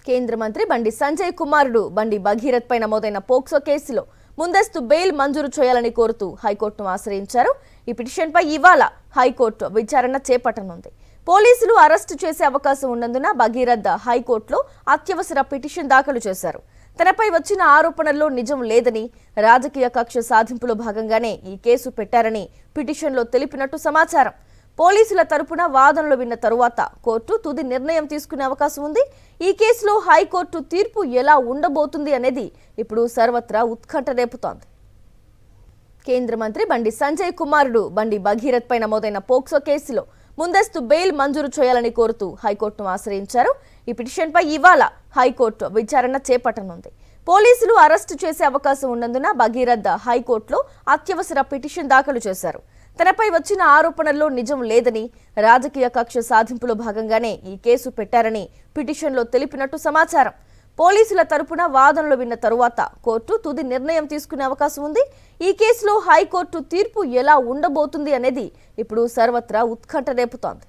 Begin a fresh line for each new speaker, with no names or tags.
కేంద్ర మంత్రి బండి సంజయ్ కుమారుడు బండి భగీరథ్ పై నమోదైన పోక్సో కేసులో ముందస్తు బెయిల్ మంజూరు చేయాలని కోరుతూ హైకోర్టును ఆశ్రయించారు. ఈ పిటిషన్పై ఇవాళ హైకోర్టు విచారణ చేపట్టనుంది. పోలీసులు అరెస్టు చేసే అవకాశం ఉన్నందున భగీరథ్ హైకోర్టులో అత్యవసర పిటిషన్ దాఖలు చేశారు. తనపై వచ్చిన ఆరోపణల్లో నిజం లేదని, రాజకీయ కక్ష సాధింపులో భాగంగానే ఈ కేసు పెట్టారని పిటిషన్లో తెలిపినట్టు సమాచారం. పోలీసుల తరపున వాదనలు విన్న తరువాత కోర్టు తుది నిర్ణయం తీసుకునే అవకాశం ఉంది. ఈ కేసులో హైకోర్టు తీర్పు ఎలా ఉండబోతుంది అనేది ఇప్పుడు సర్వత్రా ఉత్కంఠ రేపుతోంది. కేంద్ర మంత్రి బండి సంజయ్ కుమారుడు బండి భగీరథ్ పై నమోదైన పోక్సో కేసులో ముందస్తు బెయిల్ మంజూరు చేయాలని కోరుతూ హైకోర్టును ఆశ్రయించారు. ఈ పిటిషన్పై ఇవాళ హైకోర్టు విచారణ చేపట్టనుంది. పోలీసులు అరెస్టు చేసే అవకాశం ఉన్నందున భగీరథ్ హైకోర్టులో అత్యవసర పిటిషన్ దాఖలు చేశారు. తనపై వచ్చిన ఆరోపణల్లో నిజం లేదని, రాజకీయ కక్ష సాధింపులో భాగంగానే ఈ కేసు పెట్టారని పిటిషన్లో తెలిపినట్టు సమాచారం. పోలీసుల తరపున వాదనలు విన్న తరువాత కోర్టు తుది నిర్ణయం తీసుకునే అవకాశం ఉంది. ఈ కేసులో హైకోర్టు తీర్పు ఎలా ఉండబోతుంది అనేది ఇప్పుడు సర్వత్రా ఉత్కంఠ రేపుతోంది.